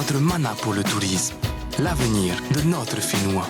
notre mana pour le tourisme, l'avenir de notre Finnois.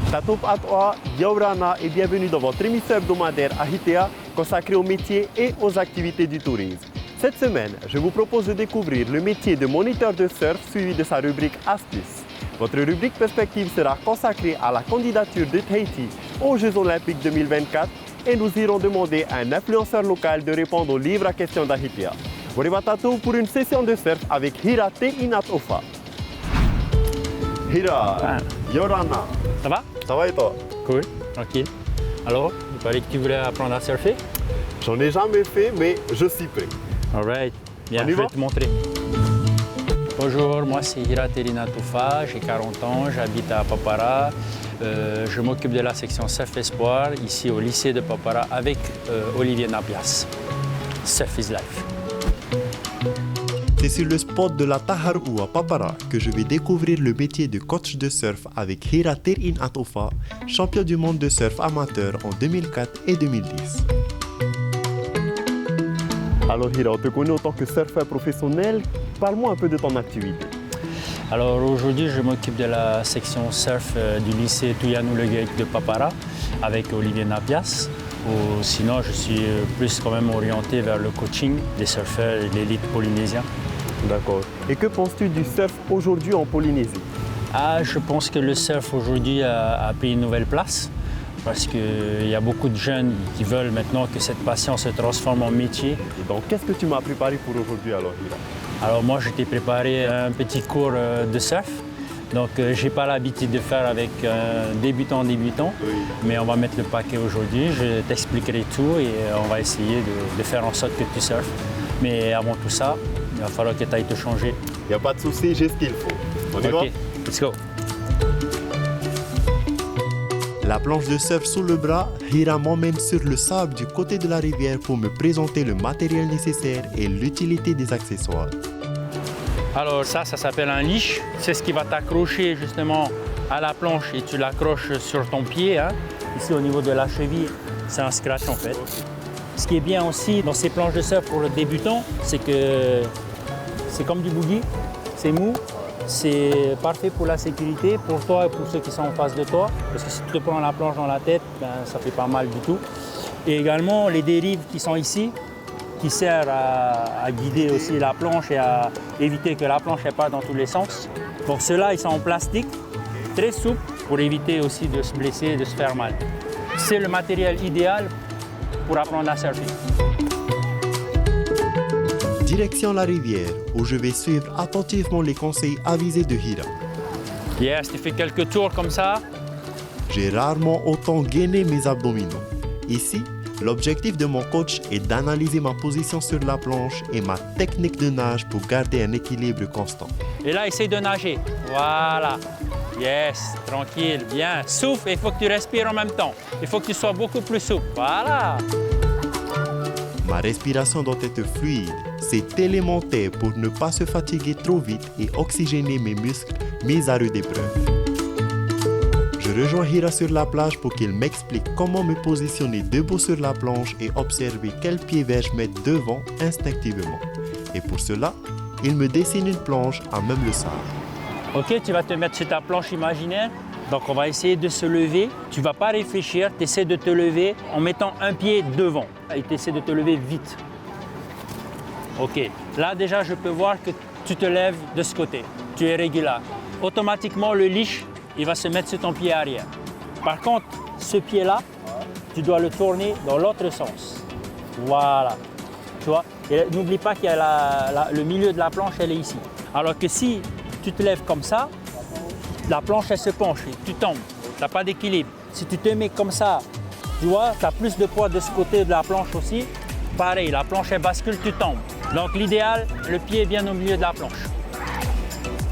Tatoup Atoa, Yaurana et bienvenue dans votre émission hebdomadaire Ahitea consacrée aux métiers et aux activités du tourisme. Cette semaine, je vous propose de découvrir le métier de moniteur de surf suivi de sa rubrique Astuces. Votre rubrique Perspective sera consacrée à la candidature de Tahiti aux Jeux Olympiques 2024 et nous irons demander à un influenceur local de répondre au livre à questions d'Ahitea. Tatou pour une session de surf avec Hira Te Inat Ofa. Hira, Yorana. Ça va? Ça va et toi? Cool, tranquille. Alors, il paraît que tu voulais apprendre à surfer? J'en ai jamais fait, mais je suis prêt. Alright, bien, On y je va? vais te montrer. Bonjour, moi c'est Hira Te Inat Ofa, j'ai 40 ans, j'habite à Papara. Je m'occupe de la section Surf Espoir, ici au lycée de Papara avec Olivier Napias. Surf is life. C'est sur le spot de la Taharu à Papara que je vais découvrir le métier de coach de surf avec Hira Te Inat Ofa, champion du monde de surf amateur en 2004 et 2010. Alors Hira, on te connaît en tant que surfeur professionnel. Parle-moi un peu de ton activité. Alors aujourd'hui, je m'occupe de la section surf du lycée Tuyanu Leguec de Papara avec Olivier Napias. Ou sinon, je suis plus quand même orienté vers le coaching des surfeurs et l'élite polynésien. D'accord. Et que penses-tu du surf aujourd'hui en Polynésie? Je pense que le surf aujourd'hui a pris une nouvelle place parce qu'il y a beaucoup de jeunes qui veulent maintenant que cette passion se transforme en métier. Et donc, qu'est-ce que tu m'as préparé pour aujourd'hui alors, Hira? Alors moi, je t'ai préparé un petit cours de surf. Donc, je n'ai pas l'habitude de faire avec un débutant, mais on va mettre le paquet aujourd'hui. Je t'expliquerai tout et on va essayer de faire en sorte que tu surfes. Mais avant tout ça, il va falloir que tu ailles te changer. Il n'y a pas de souci, j'ai ce qu'il faut. On y va? Ok, let's go. La planche de surf sous le bras, Hira m'emmène sur le sable du côté de la rivière pour me présenter le matériel nécessaire et l'utilité des accessoires. Alors ça s'appelle un leash. C'est ce qui va t'accrocher justement à la planche et tu l'accroches sur ton pied. Ici au niveau de la cheville, c'est un scratch en fait. Ce qui est bien aussi dans ces planches de surf pour le débutant, c'est que c'est comme du boogie, c'est mou, c'est parfait pour la sécurité, pour toi et pour ceux qui sont en face de toi. Parce que si tu te prends la planche dans la tête, ça fait pas mal du tout. Et également les dérives qui sont ici, qui servent à guider aussi la planche et à éviter que la planche ne parte dans tous les sens. Donc ceux-là, ils sont en plastique, très souples, pour éviter aussi de se blesser et de se faire mal. C'est le matériel idéal pour apprendre à surfer. Direction la rivière, où je vais suivre attentivement les conseils avisés de Hira. Yes, tu fais quelques tours comme ça. J'ai rarement autant gainé mes abdominaux. Ici, l'objectif de mon coach est d'analyser ma position sur la planche et ma technique de nage pour garder un équilibre constant. Et là, essaye de nager. Voilà. Yes, tranquille, bien. Souffle, il faut que tu respires en même temps. Il faut que tu sois beaucoup plus souple. Voilà. Ma respiration doit être fluide. C'est élémentaire pour ne pas se fatiguer trop vite et oxygéner mes muscles mis à rude épreuve. Je rejoins Hira sur la plage pour qu'il m'explique comment me positionner debout sur la planche et observer quel pied vais-je mettre devant instinctivement. Et pour cela, il me dessine une planche à même le sable. Ok, tu vas te mettre sur ta planche imaginaire. Donc on va essayer de se lever. Tu ne vas pas réfléchir, tu essaies de te lever en mettant un pied devant. Et tu essaies de te lever vite. Ok, là déjà je peux voir que tu te lèves de ce côté. Tu es régulier. Automatiquement le leash, il va se mettre sur ton pied arrière. Par contre, ce pied-là, tu dois le tourner dans l'autre sens. Voilà. Tu vois? Et n'oublie pas qu'il y a le milieu de la planche, elle est ici. Alors que si tu te lèves comme ça, la planche, elle se penche et tu tombes. Tu n'as pas d'équilibre. Si tu te mets comme ça, tu vois, tu as plus de poids de ce côté de la planche aussi. Pareil, la planche, elle bascule, tu tombes. Donc l'idéal, le pied est bien au milieu de la planche.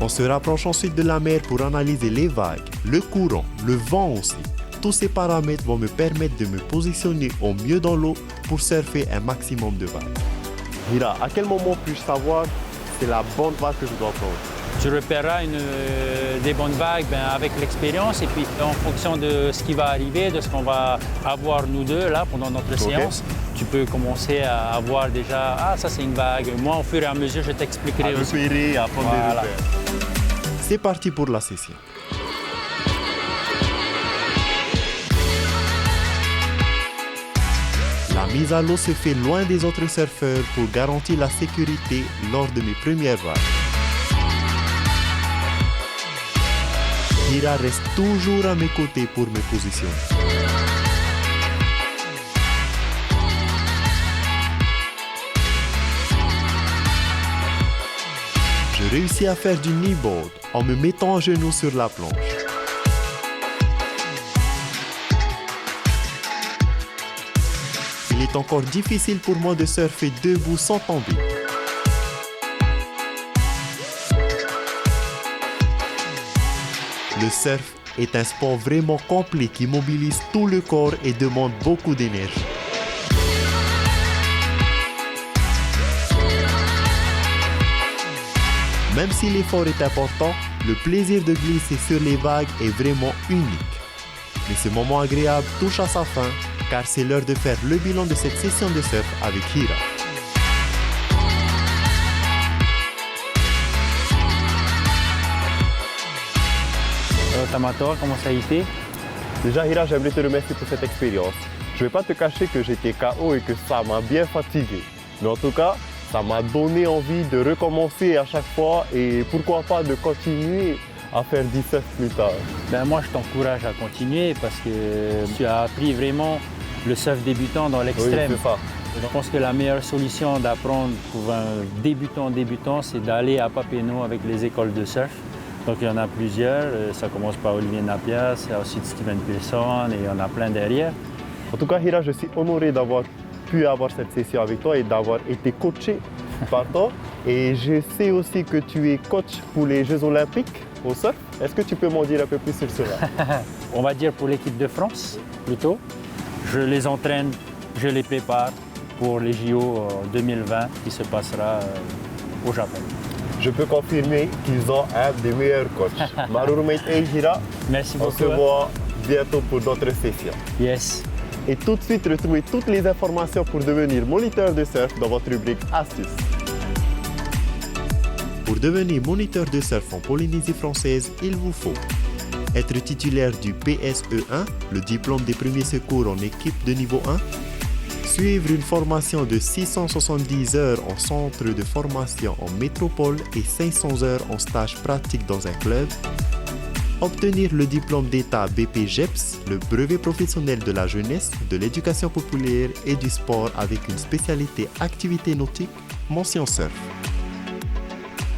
On se rapproche ensuite de la mer pour analyser les vagues, le courant, le vent aussi. Tous ces paramètres vont me permettre de me positionner au mieux dans l'eau pour surfer un maximum de vagues. Hira, à quel moment puis-je savoir que c'est la bonne vague que je dois prendre? Tu repéreras des bonnes vagues avec l'expérience et puis en fonction de ce qui va arriver, de ce qu'on va avoir nous deux là pendant notre séance, tu peux commencer à avoir déjà « Ah, ça c'est une vague ». Moi, au fur et à mesure, je t'expliquerai aussi. Repérer, à prendre des repères. C'est parti pour la session. La mise à l'eau se fait loin des autres surfeurs pour garantir la sécurité lors de mes premières vagues. Hira reste toujours à mes côtés pour me positionner. Je réussis à faire du kneeboard en me mettant à genoux sur la planche. Il est encore difficile pour moi de surfer debout sans tomber. Le surf est un sport vraiment complet qui mobilise tout le corps et demande beaucoup d'énergie. Même si l'effort est important, le plaisir de glisser sur les vagues est vraiment unique. Mais ce moment agréable touche à sa fin, car c'est l'heure de faire le bilan de cette session de surf avec Hira. Tamator, comment ça a été? Déjà, Hira, j'aimerais te remercier pour cette expérience. Je ne vais pas te cacher que j'étais KO et que ça m'a bien fatigué. Mais en tout cas, ça m'a donné envie de recommencer à chaque fois et pourquoi pas de continuer à faire du surf plus tard. Moi, je t'encourage à continuer parce que tu as appris vraiment le surf débutant dans l'extrême. Oui, c'est ça. Je pense que la meilleure solution d'apprendre pour un débutant, c'est d'aller à Papineau avec les écoles de surf. Donc il y en a plusieurs, ça commence par Olivier Napias, il y a aussi Steven Pearson et il y en a plein derrière. En tout cas, Hira, je suis honoré d'avoir pu avoir cette session avec toi et d'avoir été coaché par toi. Et je sais aussi que tu es coach pour les Jeux Olympiques au surf. Est-ce que tu peux m'en dire un peu plus sur cela? On va dire pour l'équipe de France, plutôt. Je les entraîne, je les prépare pour les JO 2020 qui se passera au Japon. Je peux confirmer qu'ils ont un des meilleurs coachs. Marurumait et Hira, merci on beaucoup. se voit bientôt pour d'autres sessions. Yes. Et tout de suite, retrouvez toutes les informations pour devenir moniteur de surf dans votre rubrique Astuces. Pour devenir moniteur de surf en Polynésie française, il vous faut être titulaire du PSE1, le diplôme des premiers secours en équipe de niveau 1, suivre une formation de 670 heures en centre de formation en métropole et 500 heures en stage pratique dans un club, obtenir le diplôme d'État BPGEPS, le brevet professionnel de la jeunesse, de l'éducation populaire et du sport avec une spécialité activité nautique, mention surf.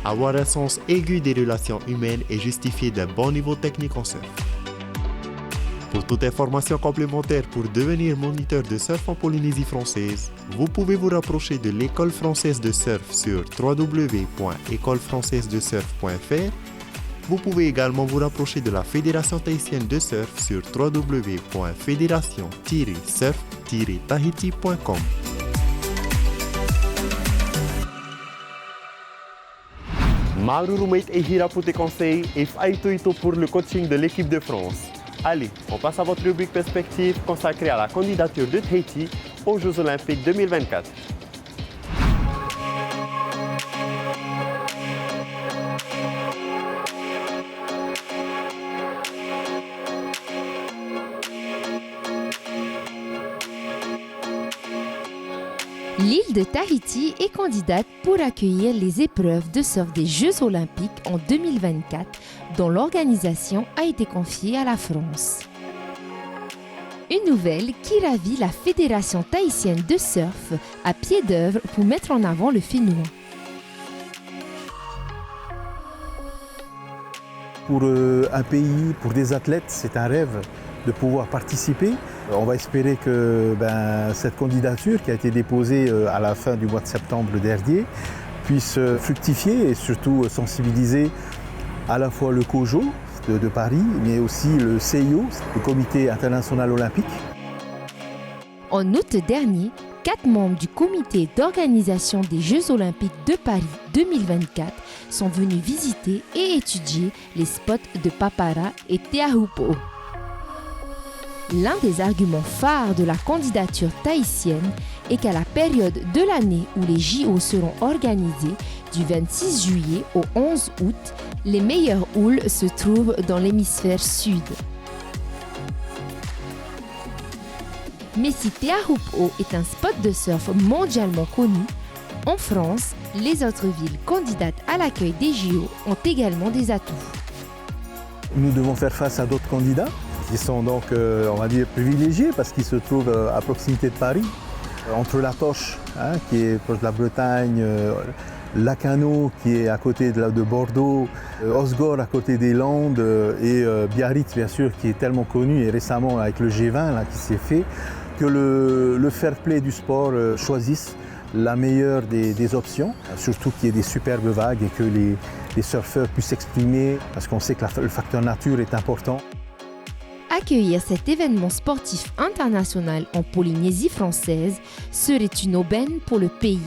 Avoir un sens aigu des relations humaines et justifier d'un bon niveau technique en surf. Pour toute information complémentaire pour devenir moniteur de surf en Polynésie française, vous pouvez vous rapprocher de l'École française de surf sur www.écolefrançaisedesurf.fr. Vous pouvez également vous rapprocher de la Fédération tahitienne de surf sur www.fédération-surf-tahiti.com. Marurumait et Hira pour tes conseils et Faito Ito pour le coaching de l'équipe de France. Allez, on passe à votre rubrique perspective consacrée à la candidature de Tahiti aux Jeux Olympiques 2024. L'île de Tahiti est candidate pour accueillir les épreuves de surf des Jeux Olympiques en 2024, dont l'organisation a été confiée à la France. Une nouvelle qui ravit la Fédération tahitienne de surf à pied d'œuvre pour mettre en avant le fénois. Pour un pays, pour des athlètes, c'est un rêve de pouvoir participer. On va espérer que cette candidature qui a été déposée à la fin du mois de septembre dernier puisse fructifier et surtout sensibiliser à la fois le COJO de Paris, mais aussi le CIO, le Comité international olympique. En août dernier, 4 membres du comité d'organisation des Jeux olympiques de Paris 2024 sont venus visiter et étudier les spots de Papara et Teahupo'o. L'un des arguments phares de la candidature tahitienne est qu'à la période de l'année où les JO seront organisés, du 26 juillet au 11 août, les meilleures houles se trouvent dans l'hémisphère sud. Mais si Teahupo'o est un spot de surf mondialement connu, en France, les autres villes candidates à l'accueil des JO ont également des atouts. Nous devons faire face à d'autres candidats qui sont donc, on va dire, privilégiés parce qu'ils se trouvent à proximité de Paris, entre La Torche, qui est proche de la Bretagne, Lacanau qui est à côté de Bordeaux, Osgore à côté des Landes et Biarritz bien sûr qui est tellement connu et récemment avec le G20 là, qui s'est fait, que le fair play du sport choisisse la meilleure des options, surtout qu'il y ait des superbes vagues et que les surfeurs puissent s'exprimer parce qu'on sait que le facteur nature est important. Accueillir cet événement sportif international en Polynésie française serait une aubaine pour le pays,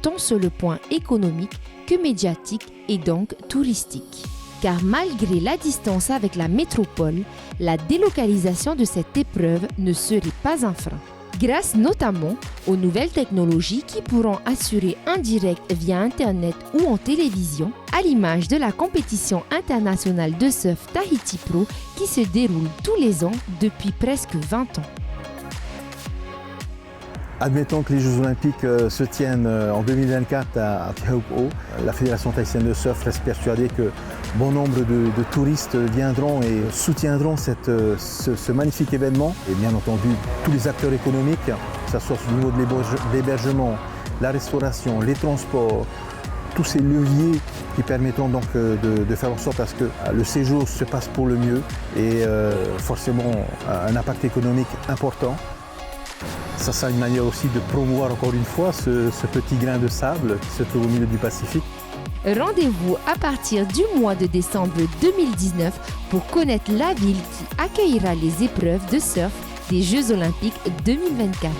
tant sur le point économique que médiatique et donc touristique. Car malgré la distance avec la métropole, la délocalisation de cette épreuve ne serait pas un frein. Grâce notamment aux nouvelles technologies qui pourront assurer un direct via Internet ou en télévision, à l'image de la compétition internationale de surf Tahiti Pro qui se déroule tous les ans depuis presque 20 ans. Admettons que les Jeux Olympiques se tiennent en 2024 à Teahupo'o. La Fédération tahitienne de surf reste persuadée que bon nombre de touristes viendront et soutiendront ce magnifique événement. Et bien entendu, tous les acteurs économiques, que ce soit au niveau de l'hébergement, la restauration, les transports, tous ces leviers qui permettront donc de faire en sorte à ce que le séjour se passe pour le mieux et forcément un impact économique important. Ça sera une manière aussi de promouvoir encore une fois ce petit grain de sable qui se trouve au milieu du Pacifique. Rendez-vous à partir du mois de décembre 2019 pour connaître la ville qui accueillera les épreuves de surf des Jeux Olympiques 2024.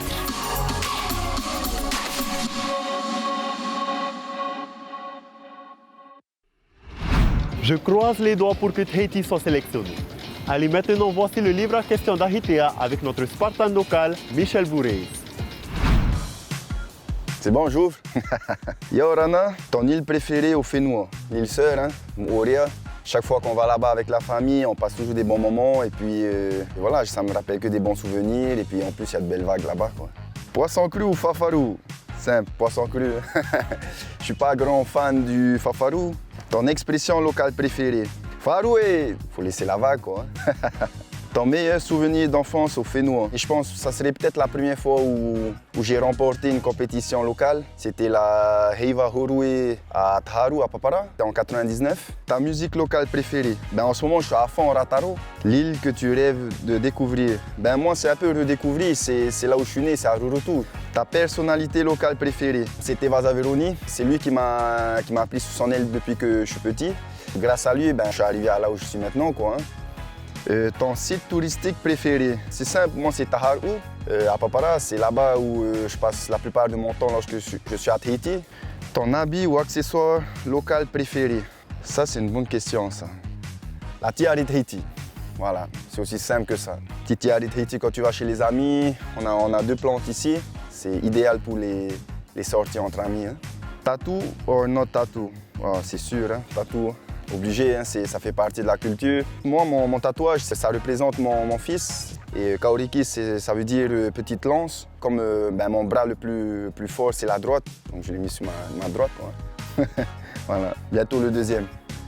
Je croise les doigts pour que Tahiti soit sélectionné. Allez, maintenant, voici le livre à questions d'Ahitea avec notre Spartan local, Michel Bourrez. C'est bon, j'ouvre. Yaorana, ton île préférée au Fénois, l'île sœur, Moorea. Chaque fois qu'on va là-bas avec la famille, on passe toujours des bons moments et puis voilà, ça me rappelle que des bons souvenirs et puis en plus il y a de belles vagues là-bas. Poisson cru ou fafarou? Simple, poisson cru. Je suis pas grand fan du fafarou. Ton expression locale préférée? Faroué, faut laisser la vague quoi. Ton meilleur souvenir d'enfance au Fénois? Et je pense que ça serait peut-être la première fois où j'ai remporté une compétition locale. C'était la Heiva Horoué à Taharu, à Papara, en 99. Ta musique locale préférée? En ce moment, je suis à fond en Rataro. L'île que tu rêves de découvrir? Moi, c'est un peu redécouvrir. C'est là où je suis né, c'est à Rurutu. Ta personnalité locale préférée? C'était Vasaveroni. C'est lui qui m'a pris sous son aile depuis que je suis petit. Grâce à lui, je suis arrivé à là où je suis maintenant, quoi. Ton site touristique préféré? C'est simple, moi c'est Taharu, à Papara, c'est là-bas où je passe la plupart de mon temps lorsque je suis à Tahiti. Ton habit ou accessoire local préféré? Ça c'est une bonne question ça. La tiare Tahiti, voilà, c'est aussi simple que ça. Petite tiare Tahiti quand tu vas chez les amis, on a 2 plantes ici, c'est idéal pour les sorties entre amis. Tattoo or not tattoo? Oh, c'est sûr, tattoo. Obligé, ça fait partie de la culture. Moi, mon tatouage, ça représente mon fils. Et Kaoriki, ça veut dire petite lance. Comme mon bras le plus fort, c'est la droite. Donc je l'ai mis sur ma droite. Voilà, bientôt le deuxième.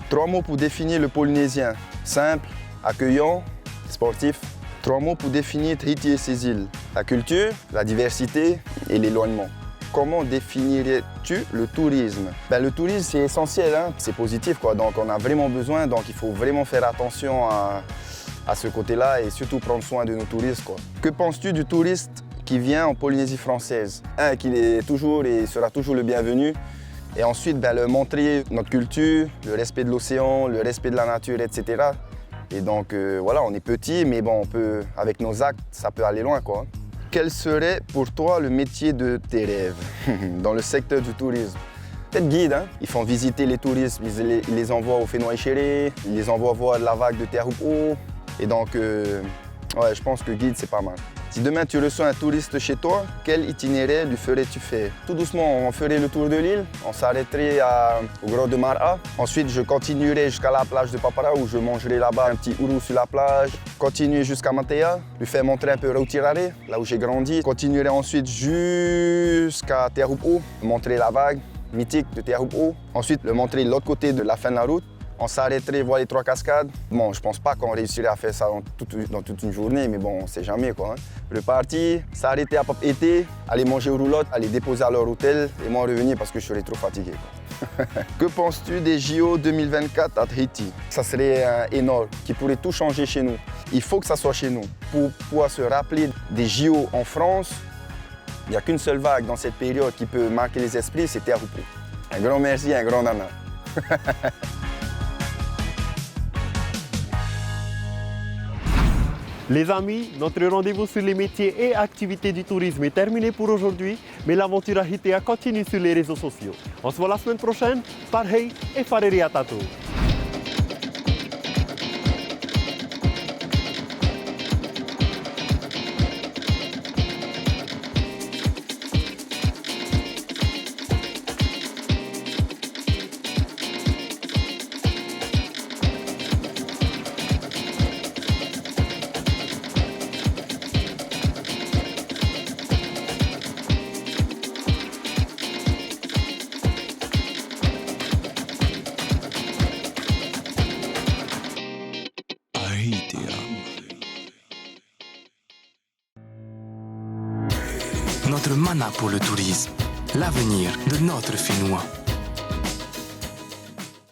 3 mots pour définir le Polynésien. Simple, accueillant, sportif. 3 mots pour définir Tahiti et ses îles. La culture, la diversité et l'éloignement. Comment définirais-tu le tourisme? Le tourisme, c'est essentiel, hein? C'est positif, quoi. Donc on a vraiment besoin, donc il faut vraiment faire attention à ce côté-là et surtout prendre soin de nos touristes, quoi. Que penses-tu du touriste qui vient en Polynésie française? Qu'il est toujours et sera toujours le bienvenu. Et ensuite, leur montrer notre culture, le respect de l'océan, le respect de la nature, etc. Et donc voilà, on est petit, mais bon, on peut, avec nos actes, ça peut aller loin, quoi. Quel serait pour toi le métier de tes rêves dans le secteur du tourisme? Peut-être guide, hein? Ils font visiter les touristes, ils les envoient au Whenua-Echere, ils les envoient voir la vague de Te Ahupu'o. Et donc, ouais, je pense que guide, c'est pas mal. Si demain tu reçois un touriste chez toi, quel itinéraire lui ferais-tu faire? Tout doucement, on ferait le tour de l'île, on s'arrêterait au Grotte de Mara. Ensuite, je continuerai jusqu'à la plage de Papara où je mangerai là-bas un petit ourou sur la plage. Continuer jusqu'à Matea, lui faire montrer un peu Rautirare, là où j'ai grandi. Continuerai ensuite jusqu'à Te Ahupu'o, montrer la vague mythique de Te Ahupu'o. Ensuite, le montrer de l'autre côté de la fin de la route. On s'arrêterait voir les 3 cascades. Bon, je pense pas qu'on réussirait à faire ça dans toute une journée, mais bon, on sait jamais, quoi. Repartir, s'arrêter à Papeete, aller manger aux roulottes, aller déposer à leur hôtel et moi revenir parce que je serais trop fatigué, quoi. Que penses-tu des JO 2024 à Tahiti? Ça serait énorme, qui pourrait tout changer chez nous. Il faut que ça soit chez nous. Pour pouvoir se rappeler des JO en France, il n'y a qu'une seule vague dans cette période qui peut marquer les esprits, c'est Te Ahupu'o. Un grand merci, un grand nana. Les amis, notre rendez-vous sur les métiers et activités du tourisme est terminé pour aujourd'hui, mais l'aventure à Hitea continue sur les réseaux sociaux. On se voit la semaine prochaine. Parhei et Fareri Atato. Notre mana pour le tourisme, l'avenir de notre Finnois.